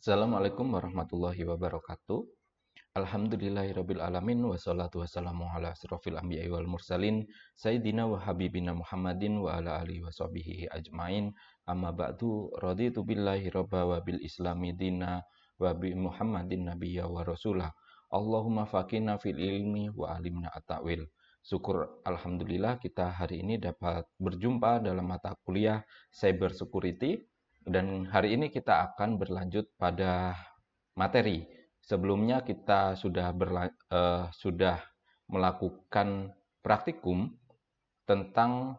Assalamualaikum warahmatullahi wabarakatuh. Alhamdulillahirabbil alamin wassalatu wassalamu ala asrofil anbiya'i wal mursalin sayyidina wa habibina Muhammadin wa ala alihi washabihi ajmain. Amma ba'du, raditu billahi rabba wa bil islami dina wa bi Muhammadin nabiyya wa rasulah. Allahumma faqina fil ilmi wa alimna at-ta'wil. Syukur alhamdulillah kita hari ini dapat berjumpa dalam mata kuliah Cyber Security, dan hari ini kita akan berlanjut pada materi. Sebelumnya kita sudah melakukan praktikum tentang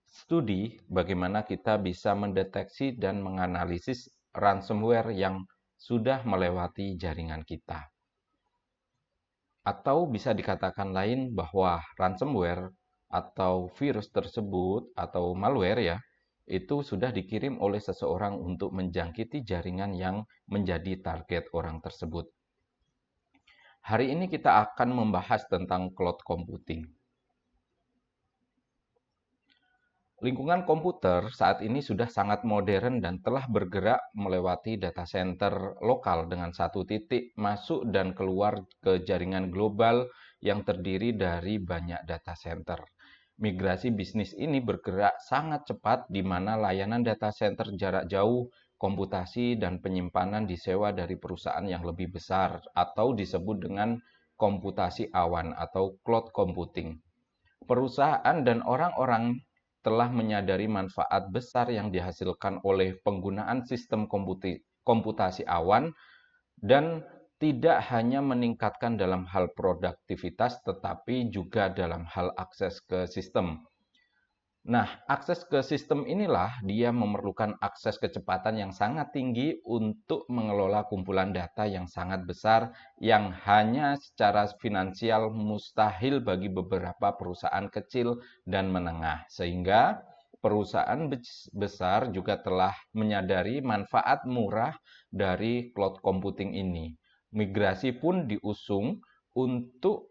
studi bagaimana kita bisa mendeteksi dan menganalisis ransomware yang sudah melewati jaringan kita. Atau bisa dikatakan lain bahwa ransomware atau virus tersebut atau malware ya, itu sudah dikirim oleh seseorang untuk menjangkiti jaringan yang menjadi target orang tersebut. Hari ini kita akan membahas tentang cloud computing. Lingkungan komputer saat ini sudah sangat modern dan telah bergerak melewati data center lokal dengan satu titik masuk dan keluar ke jaringan global yang terdiri dari banyak data center. Migrasi bisnis ini bergerak sangat cepat di mana layanan data center jarak jauh, komputasi, dan penyimpanan disewa dari perusahaan yang lebih besar atau disebut dengan komputasi awan atau cloud computing. Perusahaan dan orang-orang telah menyadari manfaat besar yang dihasilkan oleh penggunaan sistem komputasi awan dan tidak hanya meningkatkan dalam hal produktivitas, tetapi juga dalam hal akses ke sistem. Nah, akses ke sistem inilah dia memerlukan akses kecepatan yang sangat tinggi untuk mengelola kumpulan data yang sangat besar yang hanya secara finansial mustahil bagi beberapa perusahaan kecil dan menengah. Sehingga perusahaan besar juga telah menyadari manfaat murah dari cloud computing ini. Migrasi pun diusung untuk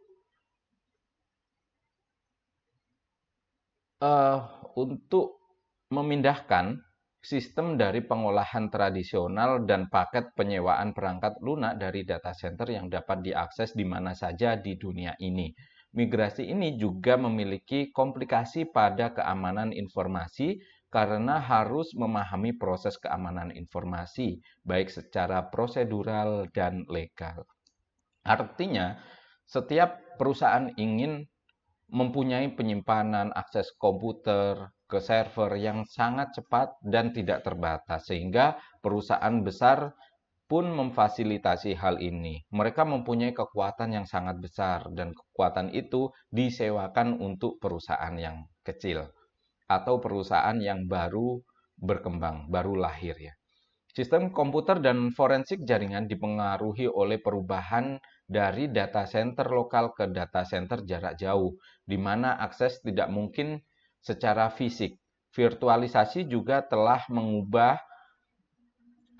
memindahkan sistem dari pengolahan tradisional dan paket penyewaan perangkat lunak dari data center yang dapat diakses di mana saja di dunia ini. Migrasi ini juga memiliki komplikasi pada keamanan informasi karena harus memahami proses keamanan informasi, baik secara prosedural dan legal. Artinya, setiap perusahaan ingin mempunyai penyimpanan akses komputer ke server yang sangat cepat dan tidak terbatas, sehingga perusahaan besar pun memfasilitasi hal ini. Mereka mempunyai kekuatan yang sangat besar, dan kekuatan itu disewakan untuk perusahaan yang kecil atau perusahaan yang baru berkembang, baru lahir ya. Sistem komputer dan forensik jaringan dipengaruhi oleh perubahan dari data center lokal ke data center jarak jauh, di mana akses tidak mungkin secara fisik. Virtualisasi juga telah mengubah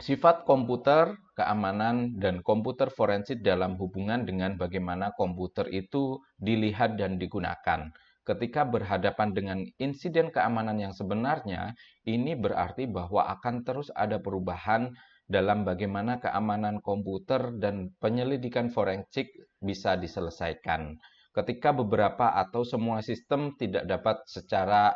sifat komputer, keamanan, dan komputer forensik dalam hubungan dengan bagaimana komputer itu dilihat dan digunakan. Ketika berhadapan dengan insiden keamanan yang sebenarnya, ini berarti bahwa akan terus ada perubahan dalam bagaimana keamanan komputer dan penyelidikan forensik bisa diselesaikan. Ketika beberapa atau semua sistem tidak dapat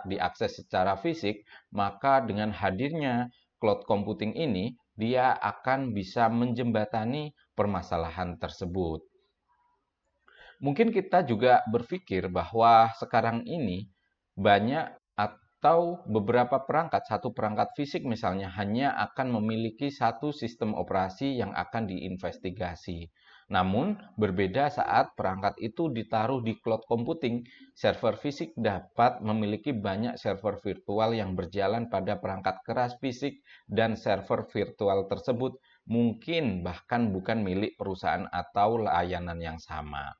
diakses secara fisik, maka dengan hadirnya cloud computing ini, dia akan bisa menjembatani permasalahan tersebut. Mungkin kita juga berpikir bahwa sekarang ini banyak atau beberapa perangkat, satu perangkat fisik misalnya, hanya akan memiliki satu sistem operasi yang akan diinvestigasi. Namun, berbeda saat perangkat itu ditaruh di cloud computing. Server fisik dapat memiliki banyak server virtual yang berjalan pada perangkat keras fisik, dan server virtual tersebut mungkin bahkan bukan milik perusahaan atau layanan yang sama.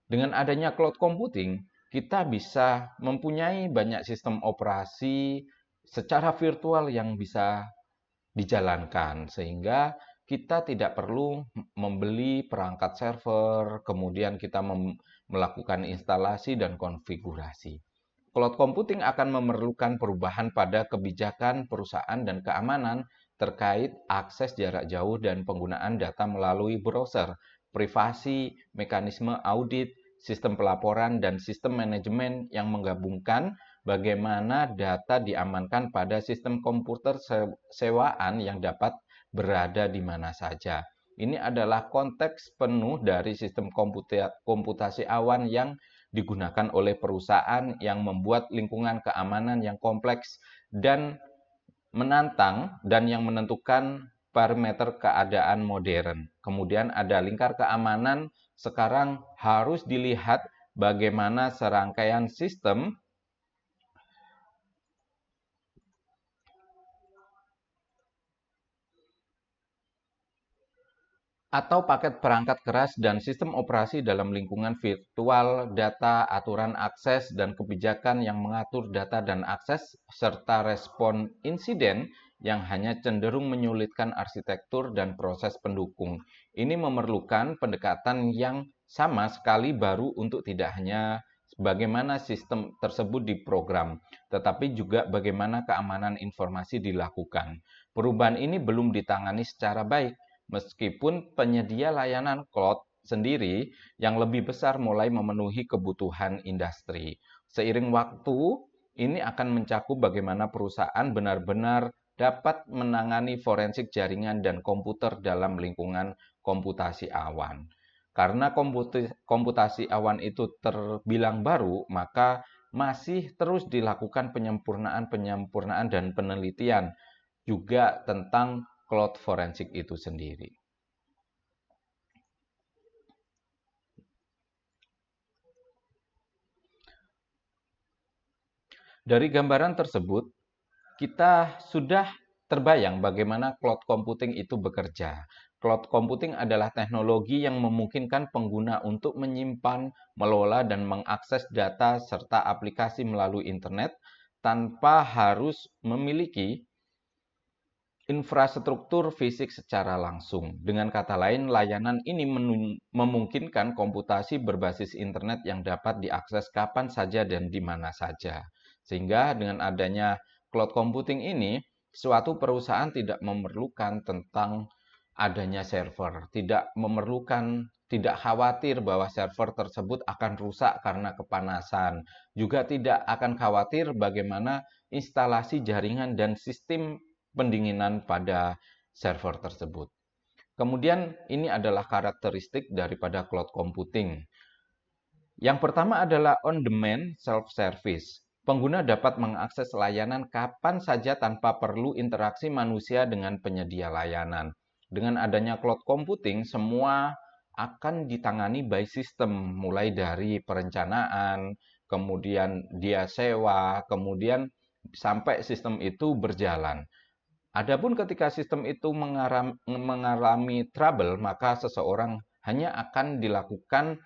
Dengan adanya cloud computing, kita bisa mempunyai banyak sistem operasi secara virtual yang bisa dijalankan, sehingga kita tidak perlu membeli perangkat server, kemudian kita melakukan instalasi dan konfigurasi. Cloud computing akan memerlukan perubahan pada kebijakan perusahaan dan keamanan terkait akses jarak jauh dan penggunaan data melalui browser, privasi, mekanisme audit, sistem pelaporan, dan sistem manajemen yang menggabungkan bagaimana data diamankan pada sistem komputer sewaan yang dapat berada di mana saja. Ini adalah konteks penuh dari sistem komputasi awan yang digunakan oleh perusahaan yang membuat lingkungan keamanan yang kompleks dan menantang dan yang menentukan parameter keadaan modern. Kemudian ada lingkar keamanan, sekarang harus dilihat bagaimana serangkaian sistem atau paket perangkat keras dan sistem operasi dalam lingkungan virtual, data, aturan akses, dan kebijakan yang mengatur data dan akses, serta respon insiden yang hanya cenderung menyulitkan arsitektur dan proses pendukung. Ini memerlukan pendekatan yang sama sekali baru untuk tidak hanya bagaimana sistem tersebut diprogram, tetapi juga bagaimana keamanan informasi dilakukan. Perubahan ini belum ditangani secara baik, meskipun penyedia layanan cloud sendiri yang lebih besar mulai memenuhi kebutuhan industri. Seiring waktu, ini akan mencakup bagaimana perusahaan benar-benar dapat menangani forensik jaringan dan komputer dalam lingkungan komputasi awan. Karena komputasi awan itu terbilang baru, maka masih terus dilakukan penyempurnaan dan penelitian juga tentang cloud forensik itu sendiri. Dari gambaran tersebut, kita sudah terbayang bagaimana cloud computing itu bekerja. Cloud computing adalah teknologi yang memungkinkan pengguna untuk menyimpan, mengelola, dan mengakses data serta aplikasi melalui internet tanpa harus memiliki infrastruktur fisik secara langsung. Dengan kata lain, layanan ini memungkinkan komputasi berbasis internet yang dapat diakses kapan saja dan di mana saja. Sehingga dengan adanya cloud computing ini, suatu perusahaan tidak memerlukan tentang adanya server, tidak khawatir bahwa server tersebut akan rusak karena kepanasan, juga tidak akan khawatir bagaimana instalasi jaringan dan sistem pendinginan pada server tersebut. Kemudian ini adalah karakteristik daripada cloud computing. Yang pertama adalah on-demand self-service. Pengguna dapat mengakses layanan kapan saja tanpa perlu interaksi manusia dengan penyedia layanan. Dengan adanya cloud computing, semua akan ditangani by system, mulai dari perencanaan, kemudian dia sewa, kemudian sampai sistem itu berjalan. Adapun ketika sistem itu mengalami trouble, maka seseorang hanya akan dilakukan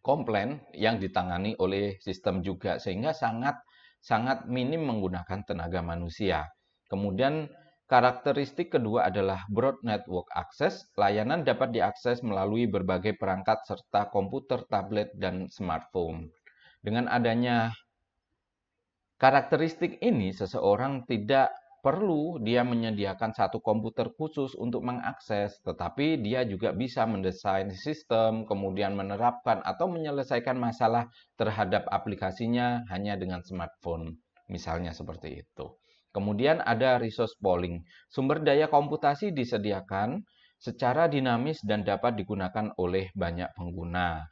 komplain yang ditangani oleh sistem juga, sehingga sangat minim menggunakan tenaga manusia. Kemudian karakteristik kedua adalah broad network access. Layanan dapat diakses melalui berbagai perangkat serta komputer, tablet, dan smartphone. Dengan adanya karakteristik ini, seseorang tidak perlu dia menyediakan satu komputer khusus untuk mengakses, tetapi dia juga bisa mendesain sistem, kemudian menerapkan atau menyelesaikan masalah terhadap aplikasinya hanya dengan smartphone, misalnya seperti itu. Kemudian ada resource pooling. Sumber daya komputasi disediakan secara dinamis dan dapat digunakan oleh banyak pengguna.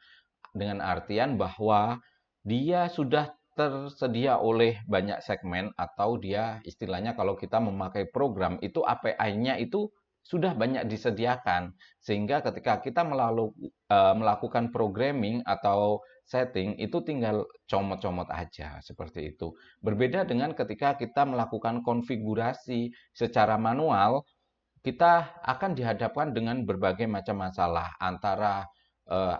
Dengan artian bahwa dia sudah tersedia oleh banyak segmen, atau dia istilahnya kalau kita memakai program itu API-nya itu sudah banyak disediakan, sehingga ketika kita melakukan programming atau setting itu tinggal comot-comot aja seperti itu. Berbeda dengan ketika kita melakukan konfigurasi secara manual, kita akan dihadapkan dengan berbagai macam masalah, antara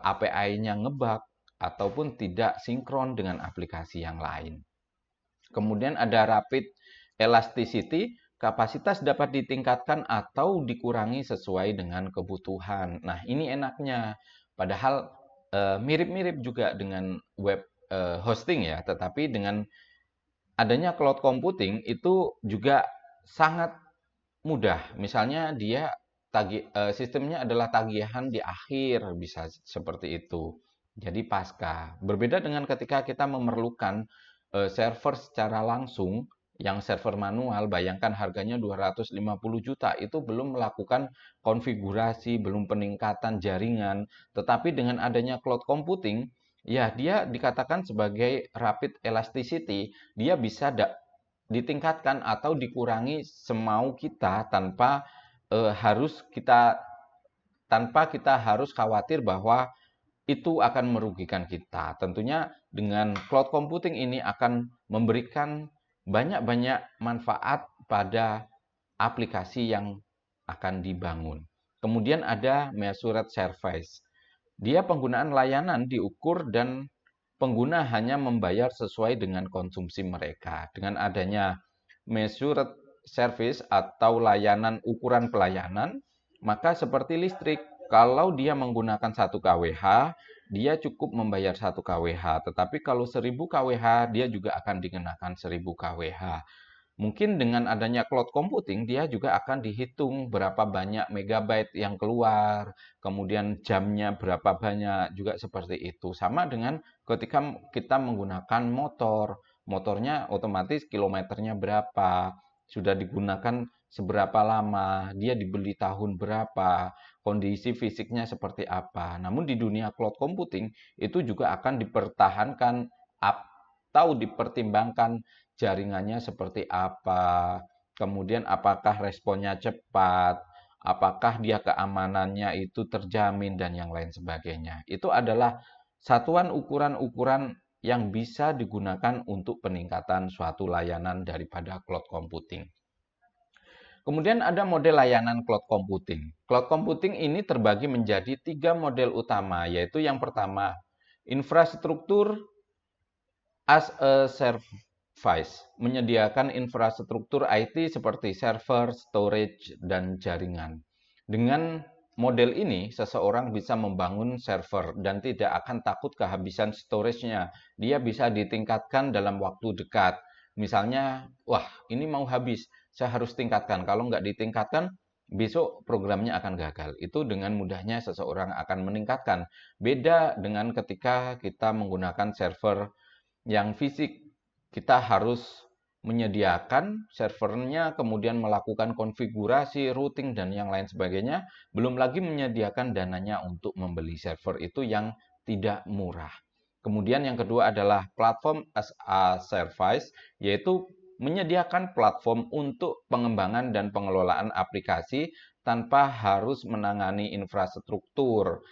API-nya ngebug ataupun tidak sinkron dengan aplikasi yang lain. Kemudian ada rapid elasticity, kapasitas dapat ditingkatkan atau dikurangi sesuai dengan kebutuhan. Nah, ini enaknya. Padahal mirip-mirip juga dengan web hosting ya, tetapi dengan adanya cloud computing itu juga sangat mudah. Misalnya sistemnya adalah tagihan di akhir, bisa seperti itu. Jadi pasca. Berbeda dengan ketika kita memerlukan server secara langsung, yang server manual, bayangkan harganya 250 juta, itu belum melakukan konfigurasi, belum peningkatan jaringan. Tetapi dengan adanya cloud computing, ya dia dikatakan sebagai rapid elasticity, dia bisa ditingkatkan atau dikurangi semau kita tanpa kita harus khawatir bahwa itu akan merugikan kita. Tentunya dengan cloud computing ini akan memberikan banyak-banyak manfaat pada aplikasi yang akan dibangun. Kemudian ada measured service. Dia penggunaan layanan diukur dan pengguna hanya membayar sesuai dengan konsumsi mereka. Dengan adanya measured service atau layanan ukuran pelayanan, maka seperti listrik, kalau dia menggunakan 1 kWh, dia cukup membayar 1 kWh. Tetapi kalau 1000 kWh, dia juga akan dikenakan 1000 kWh. Mungkin dengan adanya cloud computing, dia juga akan dihitung berapa banyak megabyte yang keluar, kemudian jamnya berapa banyak, juga seperti itu. Sama dengan ketika kita menggunakan motornya otomatis kilometernya berapa, sudah digunakan seberapa lama, dia dibeli tahun berapa, kondisi fisiknya seperti apa. Namun di dunia cloud computing, itu juga akan dipertahankan atau dipertimbangkan jaringannya seperti apa, kemudian apakah responnya cepat, apakah dia keamanannya itu terjamin, dan yang lain sebagainya. Itu adalah satuan ukuran-ukuran yang bisa digunakan untuk peningkatan suatu layanan daripada cloud computing. Kemudian ada model layanan cloud computing. Cloud computing ini terbagi menjadi 3 model utama, yaitu yang pertama, infrastruktur as a service, menyediakan infrastruktur IT seperti server, storage, dan jaringan. Dengan model ini, seseorang bisa membangun server dan tidak akan takut kehabisan storage-nya. Dia bisa ditingkatkan dalam waktu dekat. Misalnya, wah ini mau habis, saya harus tingkatkan. Kalau nggak ditingkatkan, besok programnya akan gagal. Itu dengan mudahnya seseorang akan meningkatkan. Beda dengan ketika kita menggunakan server yang fisik, kita harus menyediakan servernya, kemudian melakukan konfigurasi, routing, dan yang lain sebagainya. Belum lagi menyediakan dananya untuk membeli server itu yang tidak murah. Kemudian yang kedua adalah platform as a service, yaitu menyediakan platform untuk pengembangan dan pengelolaan aplikasi tanpa harus menangani infrastruktur.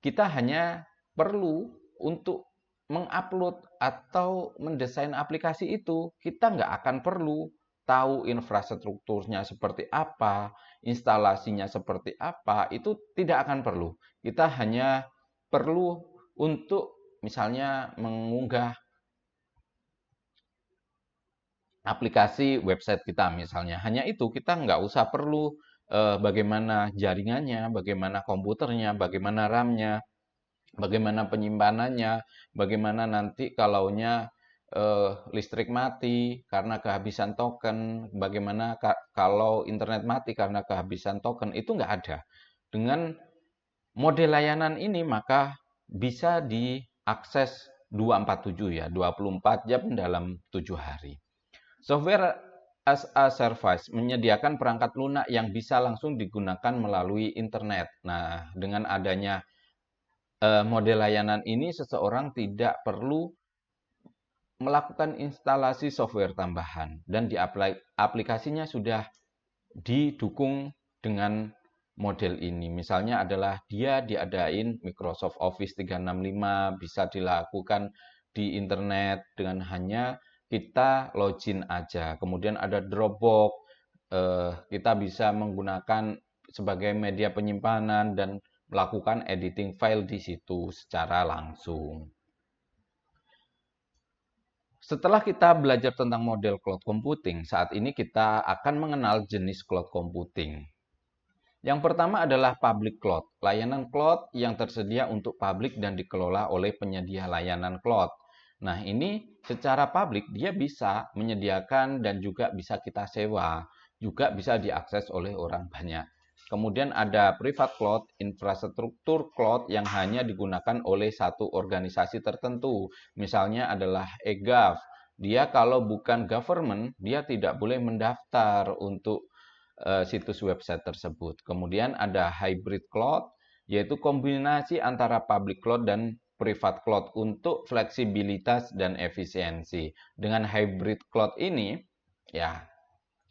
Kita hanya perlu untuk mengupload atau mendesain aplikasi itu, kita nggak akan perlu tahu infrastrukturnya seperti apa, instalasinya seperti apa, itu tidak akan perlu. Kita hanya perlu untuk misalnya mengunggah aplikasi website kita misalnya. Hanya itu, kita nggak usah perlu bagaimana jaringannya, bagaimana komputernya, bagaimana RAM-nya, bagaimana penyimpanannya, bagaimana nanti kalaunya listrik mati karena kehabisan token, bagaimana kalau internet mati karena kehabisan token, itu nggak ada. Dengan model layanan ini maka bisa diakses 247 ya, 24 jam dalam 7 hari. Software as a service menyediakan perangkat lunak yang bisa langsung digunakan melalui internet. Nah, dengan adanya model layanan ini, seseorang tidak perlu melakukan instalasi software tambahan dan aplikasinya sudah didukung dengan model ini. Misalnya adalah dia diadain Microsoft Office 365, bisa dilakukan di internet dengan hanya kita login aja. Kemudian ada Dropbox, kita bisa menggunakan sebagai media penyimpanan dan melakukan editing file di situ secara langsung. Setelah kita belajar tentang model cloud computing, saat ini kita akan mengenal jenis cloud computing. Yang pertama adalah public cloud, layanan cloud yang tersedia untuk publik dan dikelola oleh penyedia layanan cloud. Nah, ini secara publik dia bisa menyediakan dan juga bisa kita sewa, juga bisa diakses oleh orang banyak. Kemudian ada private cloud, infrastruktur cloud yang hanya digunakan oleh satu organisasi tertentu. Misalnya adalah eGov. Dia kalau bukan government, dia tidak boleh mendaftar untuk situs website tersebut. Kemudian ada hybrid cloud, yaitu kombinasi antara public cloud dan private cloud untuk fleksibilitas dan efisiensi. Dengan hybrid cloud ini, ya,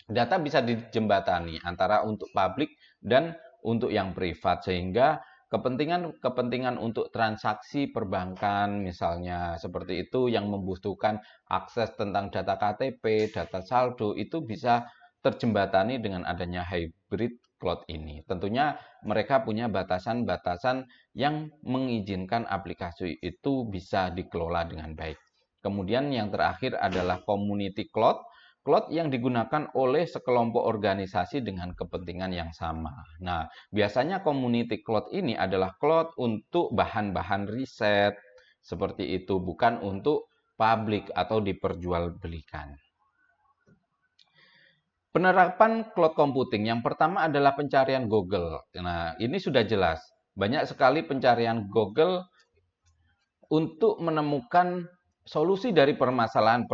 data bisa dijembatani antara untuk publik dan untuk yang privat, sehingga kepentingan untuk transaksi perbankan misalnya seperti itu yang membutuhkan akses tentang data KTP, data saldo itu bisa terjembatani dengan adanya hybrid cloud ini. Tentunya mereka punya batasan-batasan yang mengizinkan aplikasi itu bisa dikelola dengan baik. Kemudian yang terakhir adalah community cloud. Cloud yang digunakan oleh sekelompok organisasi dengan kepentingan yang sama. Nah, biasanya community cloud ini adalah cloud untuk bahan-bahan riset, seperti itu, bukan untuk publik atau diperjualbelikan. Penerapan cloud computing yang pertama adalah pencarian Google. Nah, ini sudah jelas. Banyak sekali pencarian Google untuk menemukan solusi dari permasalahan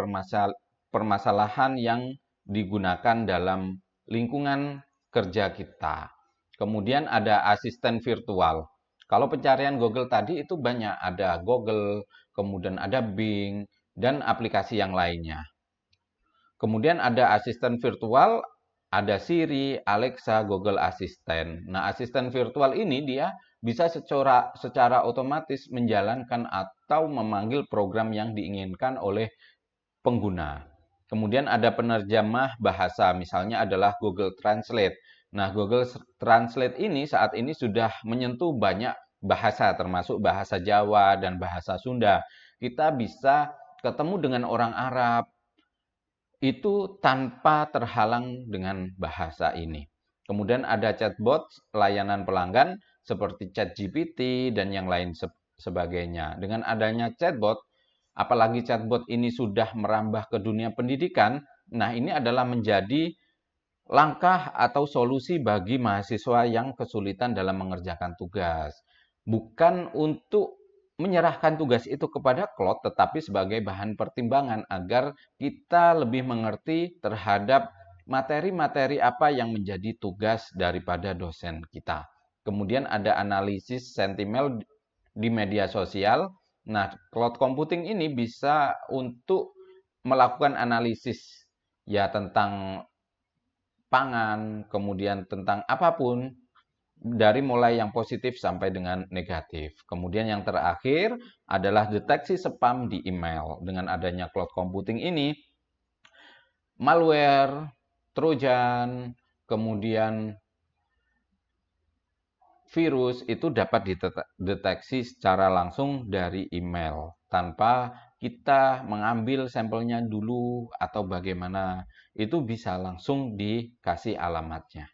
yang digunakan dalam lingkungan kerja kita. Kemudian ada asisten virtual. Kalau pencarian Google tadi itu banyak, ada Google, kemudian ada Bing, dan aplikasi yang lainnya. Kemudian ada asisten virtual, ada Siri, Alexa, Google Assistant. Nah, asisten virtual ini dia bisa secara otomatis menjalankan atau memanggil program yang diinginkan oleh pengguna. Kemudian ada penerjemah bahasa, misalnya adalah Google Translate. Nah, Google Translate ini saat ini sudah menyentuh banyak bahasa, termasuk bahasa Jawa dan bahasa Sunda. Kita bisa ketemu dengan orang Arab, itu tanpa terhalang dengan bahasa ini. Kemudian ada chatbot, layanan pelanggan seperti ChatGPT dan yang lain sebagainya. Dengan adanya chatbot, apalagi chatbot ini sudah merambah ke dunia pendidikan, nah ini adalah menjadi langkah atau solusi bagi mahasiswa yang kesulitan dalam mengerjakan tugas. Bukan untuk menyerahkan tugas itu kepada cloud, tetapi sebagai bahan pertimbangan agar kita lebih mengerti terhadap materi-materi apa yang menjadi tugas daripada dosen kita. Kemudian ada analisis sentimen di media sosial. Nah, cloud computing ini bisa untuk melakukan analisis ya tentang pangan, kemudian tentang apapun dari mulai yang positif sampai dengan negatif. Kemudian yang terakhir adalah deteksi spam di email. Dengan adanya cloud computing ini, malware, trojan, kemudian virus itu dapat dideteksi secara langsung dari email tanpa kita mengambil sampelnya dulu atau bagaimana. Itu bisa langsung dikasih alamatnya.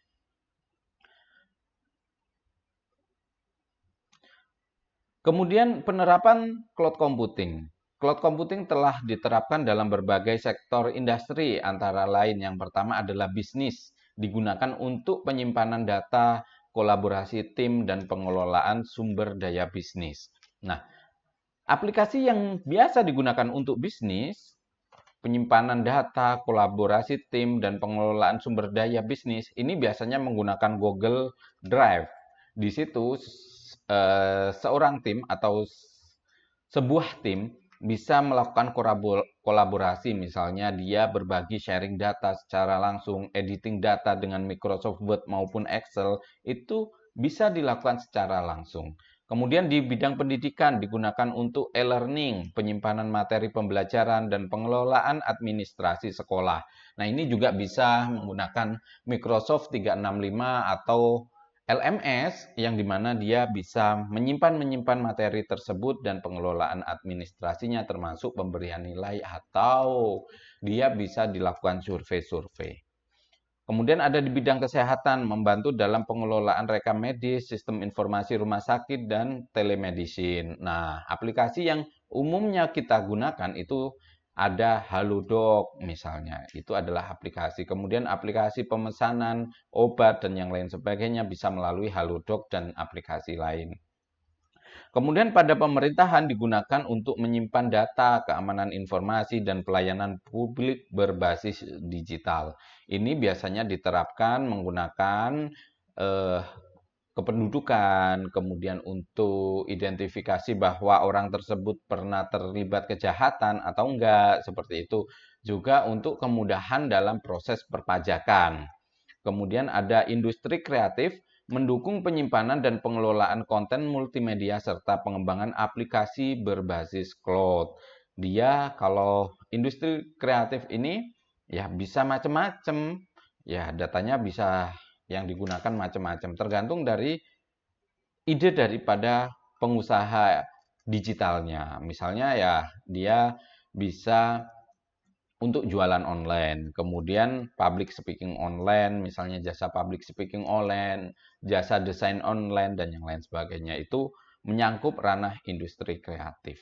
Kemudian penerapan cloud computing. Cloud computing telah diterapkan dalam berbagai sektor industri, antara lain yang pertama adalah bisnis, digunakan untuk penyimpanan data, kolaborasi tim, dan pengelolaan sumber daya bisnis. Nah, aplikasi yang biasa digunakan untuk bisnis, penyimpanan data, kolaborasi tim, dan pengelolaan sumber daya bisnis, ini biasanya menggunakan Google Drive. Di situ seorang tim atau sebuah tim bisa melakukan kolaborasi, misalnya dia berbagi sharing data secara langsung, editing data dengan Microsoft Word maupun Excel, itu bisa dilakukan secara langsung. Kemudian di bidang pendidikan digunakan untuk e-learning, penyimpanan materi pembelajaran, dan pengelolaan administrasi sekolah. Nah, ini juga bisa menggunakan Microsoft 365 atau LMS yang dimana dia bisa menyimpan materi tersebut dan pengelolaan administrasinya termasuk pemberian nilai atau dia bisa dilakukan survei-survei. Kemudian ada di bidang kesehatan, membantu dalam pengelolaan rekam medis, sistem informasi rumah sakit, dan telemedicine. Nah, aplikasi yang umumnya kita gunakan itu ada Halodoc misalnya, itu adalah aplikasi. Kemudian aplikasi pemesanan obat dan yang lain sebagainya bisa melalui Halodoc dan aplikasi lain. Kemudian pada pemerintahan digunakan untuk menyimpan data, keamanan informasi, dan pelayanan publik berbasis digital. Ini biasanya diterapkan menggunakan eh, kependudukan, kemudian untuk identifikasi bahwa orang tersebut pernah terlibat kejahatan atau enggak, seperti itu. Juga untuk kemudahan dalam proses perpajakan. Kemudian ada industri kreatif, mendukung penyimpanan dan pengelolaan konten multimedia serta pengembangan aplikasi berbasis cloud. Dia kalau industri kreatif ini ya bisa macam-macam. Ya, datanya bisa yang digunakan macam-macam, tergantung dari ide daripada pengusaha digitalnya. Misalnya ya dia bisa untuk jualan online, kemudian public speaking online, misalnya jasa public speaking online, jasa desain online, dan yang lain sebagainya. Itu menyangkut ranah industri kreatif.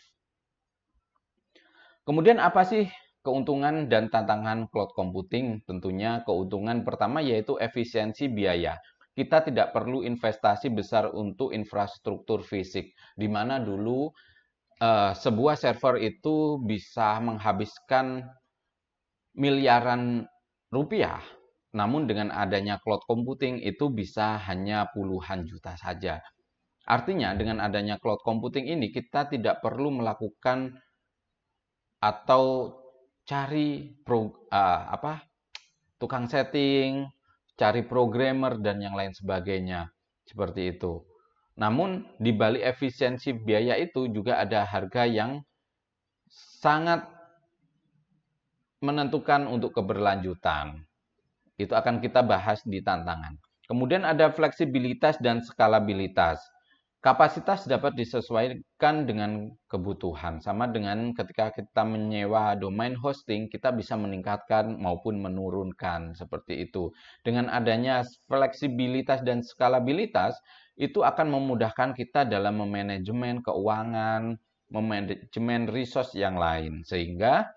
Kemudian apa sih keuntungan dan tantangan cloud computing? Tentunya keuntungan pertama yaitu efisiensi biaya. Kita tidak perlu investasi besar untuk infrastruktur fisik, di mana dulu sebuah server itu bisa menghabiskan miliaran rupiah. Namun dengan adanya cloud computing itu bisa hanya puluhan juta saja. Artinya dengan adanya cloud computing ini kita tidak perlu melakukan atau cari tukang setting, cari programmer dan yang lain sebagainya. Seperti itu. Namun di balik efisiensi biaya itu juga ada harga yang sangat menentukan untuk keberlanjutan. Itu akan kita bahas di tantangan. Kemudian ada fleksibilitas dan skalabilitas. Kapasitas dapat disesuaikan dengan kebutuhan. Sama dengan ketika kita menyewa domain hosting, kita bisa meningkatkan maupun menurunkan seperti itu. Dengan adanya fleksibilitas dan skalabilitas, itu akan memudahkan kita dalam memanajemen keuangan, memanajemen resource yang lain. Sehingga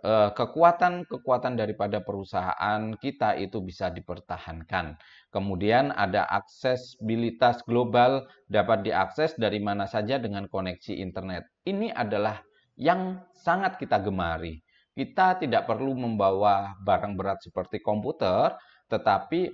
kekuatan daripada perusahaan kita itu bisa dipertahankan. Kemudian ada aksesibilitas global, dapat diakses dari mana saja dengan koneksi internet. Ini adalah yang sangat kita gemari. Kita tidak perlu membawa barang berat seperti komputer, tetapi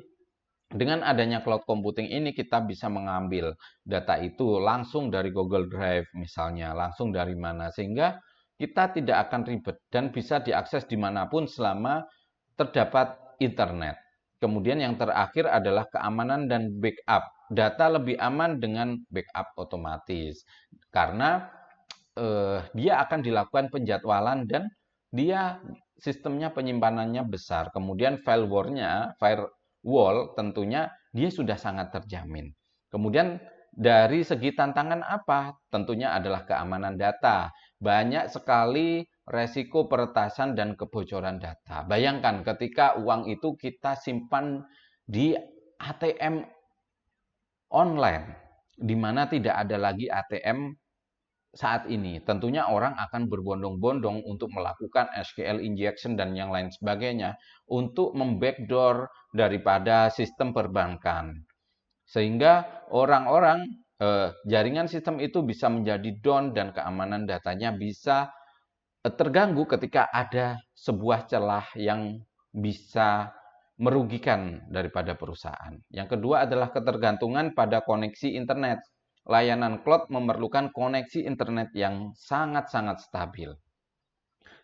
dengan adanya cloud computing ini kita bisa mengambil data itu langsung dari Google Drive misalnya, langsung dari mana, sehingga kita tidak akan ribet dan bisa diakses dimanapun selama terdapat internet. Kemudian yang terakhir adalah keamanan dan backup. Data lebih aman dengan backup otomatis karena dia akan dilakukan penjadwalan dan dia sistemnya penyimpanannya besar. Kemudian firewall tentunya dia sudah sangat terjamin. Kemudian dari segi tantangan apa? Tentunya adalah keamanan data. Banyak sekali resiko peretasan dan kebocoran data. Bayangkan ketika uang itu kita simpan di ATM online, di mana tidak ada lagi ATM saat ini. Tentunya orang akan berbondong-bondong untuk melakukan SQL injection dan yang lain sebagainya untuk membackdoor daripada sistem perbankan. Sehingga orang-orang jaringan sistem itu bisa menjadi down dan keamanan datanya bisa terganggu ketika ada sebuah celah yang bisa merugikan daripada perusahaan. Yang kedua adalah ketergantungan pada koneksi internet. Layanan cloud memerlukan koneksi internet yang sangat-sangat stabil.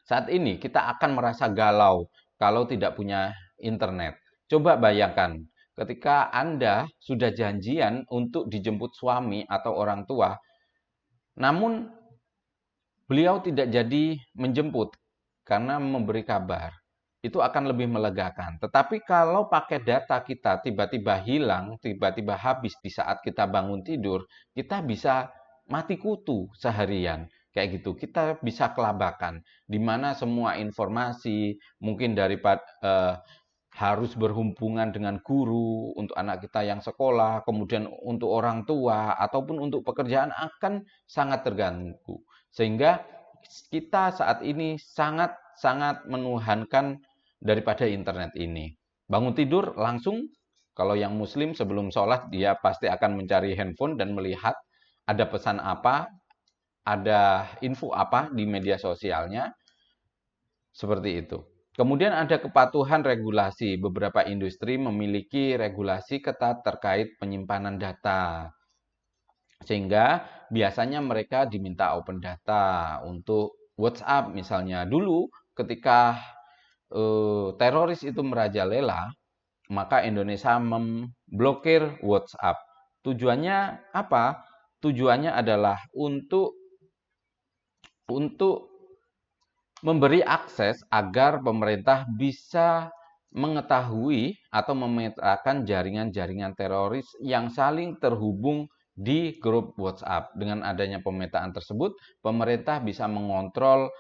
Saat ini kita akan merasa galau kalau tidak punya internet. Coba bayangkan, ketika Anda sudah janjian untuk dijemput suami atau orang tua, namun beliau tidak jadi menjemput karena memberi kabar. Itu akan lebih melegakan. Tetapi kalau pakai data kita tiba-tiba hilang, tiba-tiba habis di saat kita bangun tidur, kita bisa mati kutu seharian. Kayak gitu, kita bisa kelabakan. Di mana semua informasi, mungkin daripada harus berhubungan dengan guru, untuk anak kita yang sekolah, kemudian untuk orang tua, ataupun untuk pekerjaan akan sangat terganggu. Sehingga kita saat ini sangat-sangat menuhankan daripada internet ini. Bangun tidur langsung, kalau yang muslim sebelum sholat dia pasti akan mencari handphone dan melihat ada pesan apa, ada info apa di media sosialnya, seperti itu. Kemudian ada kepatuhan regulasi. Beberapa industri memiliki regulasi ketat terkait penyimpanan data. Sehingga biasanya mereka diminta open data untuk WhatsApp misalnya. Dulu ketika teroris itu merajalela, maka Indonesia memblokir WhatsApp. Tujuannya apa? Tujuannya adalah untuk memberi akses agar pemerintah bisa mengetahui atau memetakan jaringan-jaringan teroris yang saling terhubung di grup WhatsApp. Dengan adanya pemetaan tersebut, pemerintah bisa mengontrol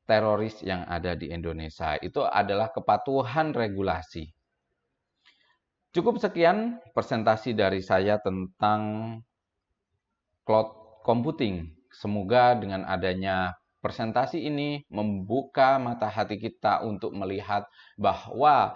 teroris yang ada di Indonesia. Itu adalah kepatuhan regulasi. Cukup sekian presentasi dari saya tentang cloud computing. Semoga dengan adanya presentasi ini membuka mata hati kita untuk melihat bahwa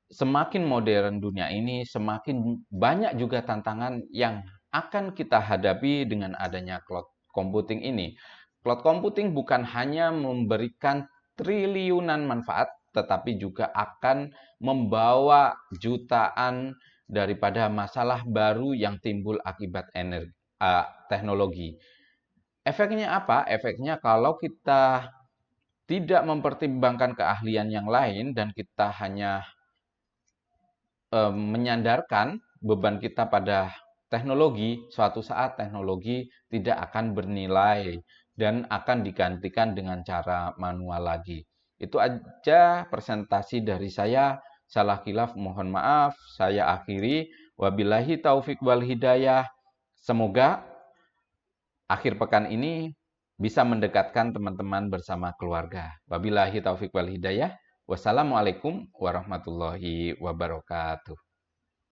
semakin modern dunia ini, semakin banyak juga tantangan yang akan kita hadapi dengan adanya cloud computing ini. Cloud computing bukan hanya memberikan triliunan manfaat, tetapi juga akan membawa jutaan daripada masalah baru yang timbul akibat teknologi. Efeknya apa? Efeknya kalau kita tidak mempertimbangkan keahlian yang lain dan kita hanya menyandarkan beban kita pada teknologi, suatu saat teknologi tidak akan bernilai dan akan digantikan dengan cara manual lagi. Itu aja presentasi dari saya. Salah khilaf mohon maaf. Saya akhiri. Wabillahi taufik wal hidayah. Semoga akhir pekan ini bisa mendekatkan teman-teman bersama keluarga. Wabillahi taufik wal hidayah. Wassalamualaikum warahmatullahi wabarakatuh.